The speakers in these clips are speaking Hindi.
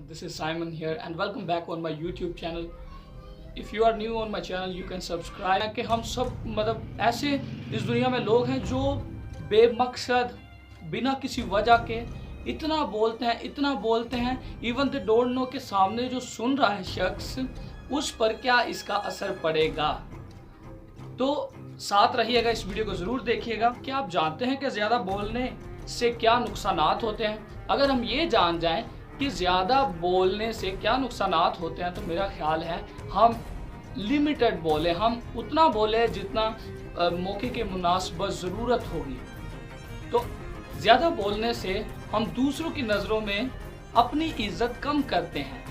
This is Simon here and welcome back on my YouTube channel. If you are new on my channel, you can subscribe. कि हम सब मतलब ऐसे इस दुनिया में लोग हैं जो बेमकसद बिना किसी वजह के इतना बोलते हैं इवन दे डोंट नो कि सामने जो सुन रहा है शख्स उस पर क्या इसका असर पड़ेगा। तो साथ रहिएगा, इस वीडियो को ज़रूर देखिएगा। क्या आप जानते हैं कि ज़्यादा बोलने से क्या नुकसानात होते हैं? अगर हम ये जान जाएं कि ज़्यादा बोलने से क्या नुकसानात होते हैं तो मेरा ख्याल है हम लिमिटेड बोले, हम उतना बोले जितना मौके के मुनासिबत ज़रूरत होगी। तो ज़्यादा बोलने से हम दूसरों की नज़रों में अपनी इज़्ज़त कम करते हैं।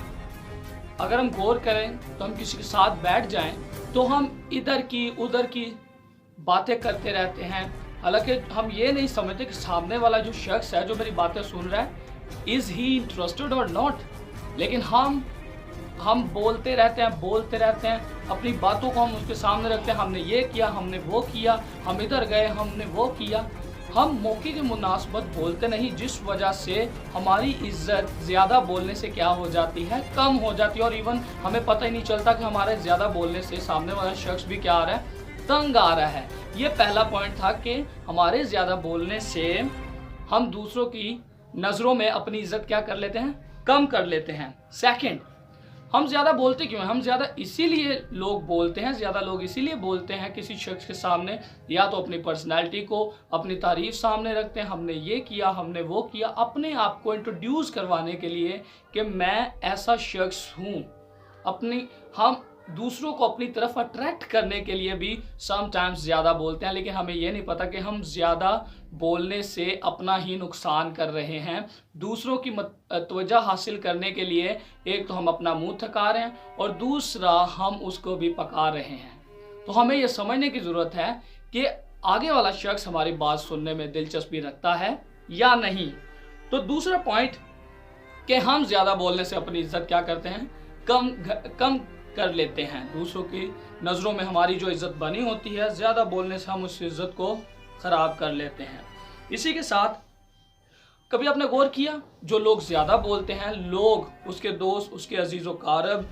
अगर हम गौर करें तो हम किसी के साथ बैठ जाएं तो हम इधर की उधर की बातें करते रहते हैं, हालांकि हम ये नहीं समझते कि सामने वाला जो शख्स है जो मेरी बातें सुन रहा है इज़ ही इंटरेस्टेड और नॉट। लेकिन हम बोलते रहते हैं अपनी बातों को हम उसके सामने रखते हैं। हमने ये किया, हमने वो किया, हम इधर गए, हमने वो किया। हम मौके के मुनासिबत बोलते नहीं, जिस वजह से हमारी इज्जत ज़्यादा बोलने से क्या हो जाती है, कम हो जाती है। और इवन हमें पता ही नहीं चलता कि हमारे ज़्यादा बोलने से सामने वाला शख्स भी क्या आ रहा है, तंग आ रहा है। ये पहला पॉइंट था कि हमारे ज़्यादा बोलने से हम दूसरों की नज़रों में अपनी इज्जत क्या कर लेते हैं, कम कर लेते हैं। सेकंड, हम ज़्यादा बोलते क्यों हैं? हम ज़्यादा इसीलिए लोग बोलते हैं, ज़्यादा लोग इसीलिए बोलते हैं किसी शख्स के सामने, या तो अपनी पर्सनैलिटी को, अपनी तारीफ सामने रखते हैं, हमने ये किया, हमने वो किया, अपने आप को इंट्रोड्यूस करवाने के लिए कि मैं ऐसा शख्स हूँ। हम दूसरों को अपनी तरफ अट्रैक्ट करने के लिए भी समटाइम्स ज़्यादा बोलते हैं, लेकिन हमें ये नहीं पता कि हम ज़्यादा बोलने से अपना ही नुकसान कर रहे हैं। दूसरों की तवज्जो हासिल करने के लिए एक तो हम अपना मुंह थका रहे हैं और दूसरा हम उसको भी पका रहे हैं। तो हमें यह समझने की ज़रूरत है कि आगे वाला शख्स हमारी बात सुनने में दिलचस्पी रखता है या नहीं। तो दूसरा पॉइंट कि हम ज़्यादा बोलने से अपनी इज्जत क्या करते हैं, कम कर लेते हैं। दूसरों की नज़रों में हमारी जो इज़्ज़त बनी होती है, ज़्यादा बोलने से हम उस इज़्ज़त को ख़राब कर लेते हैं। इसी के साथ कभी आपने गौर किया, जो लोग ज़्यादा बोलते हैं, लोग, उसके दोस्त, उसके अजीज़ व कारब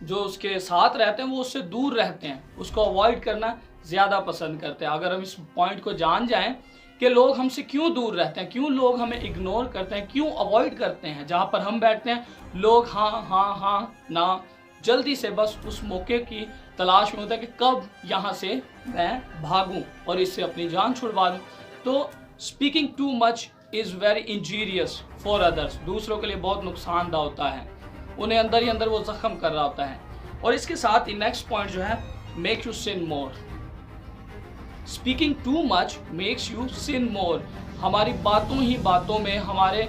जो उसके साथ रहते हैं वो उससे दूर रहते हैं, उसको अवॉइड करना ज़्यादा पसंद करते हैं। अगर हम इस पॉइंट को जान जाएं कि लोग हमसे क्यों दूर रहते हैं, क्यों लोग हमें इग्नोर करते हैं, क्यों अवॉइड करते हैं, जहाँ पर हम बैठते हैं लोग हाँ ना, जल्दी से बस उस मौके की तलाश में होता है कि कब यहाँ से मैं भागूं और इससे अपनी जान छुड़वा लूँ। तो speaking too much is very injurious for others, दूसरों के लिए बहुत नुकसानदा होता है, उन्हें अंदर ही अंदर वो ज़ख्म कर रहा होता है। और इसके साथ ही नेक्स्ट पॉइंट जो है, make you sin more. Speaking too much makes you sin more. हमारी बातों में हमारे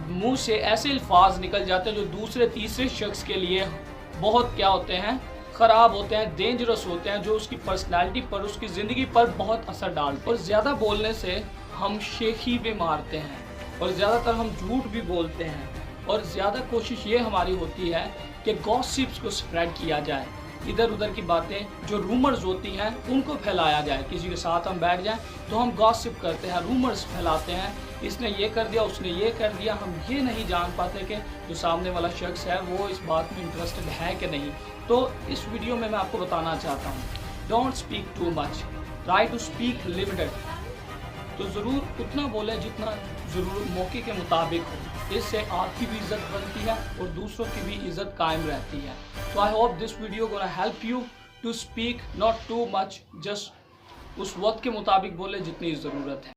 मुँह से ऐसे अल्फाज निकल जाते हैं जो दूसरे तीसरे शख्स के लिए बहुत क्या होते हैं, ख़राब होते हैं, डेंजरस होते हैं, जो उसकी पर्सनैलिटी पर, उसकी ज़िंदगी पर बहुत असर डालते हैं। और ज़्यादा बोलने से हम शेखी भी मारते हैं और ज़्यादातर हम झूठ भी बोलते हैं। और ज़्यादा कोशिश ये हमारी होती है कि गॉसिप्स को स्प्रेड किया जाए, इधर उधर की बातें जो रूमर्स होती हैं उनको फैलाया जाए। किसी के साथ हम बैठ जाएं तो हम गॉसिप करते हैं, रूमर्स फैलाते हैं, इसने ये कर दिया, उसने ये कर दिया। हम ये नहीं जान पाते कि जो सामने वाला शख्स है वो इस बात में इंटरेस्टेड है कि नहीं। तो इस वीडियो में मैं आपको बताना चाहता हूँ, don't speak too much, try to speak limited. तो ज़रूर उतना बोले जितना ज़रूर मौके के मुताबिक हो, इससे आपकी भी इज़्ज़त बनती है और दूसरों की भी इज़्ज़त कायम रहती है। तो I hope this video gonna help you to speak not too much, just उस वक्त के मुताबिक बोले जितनी ज़रूरत है।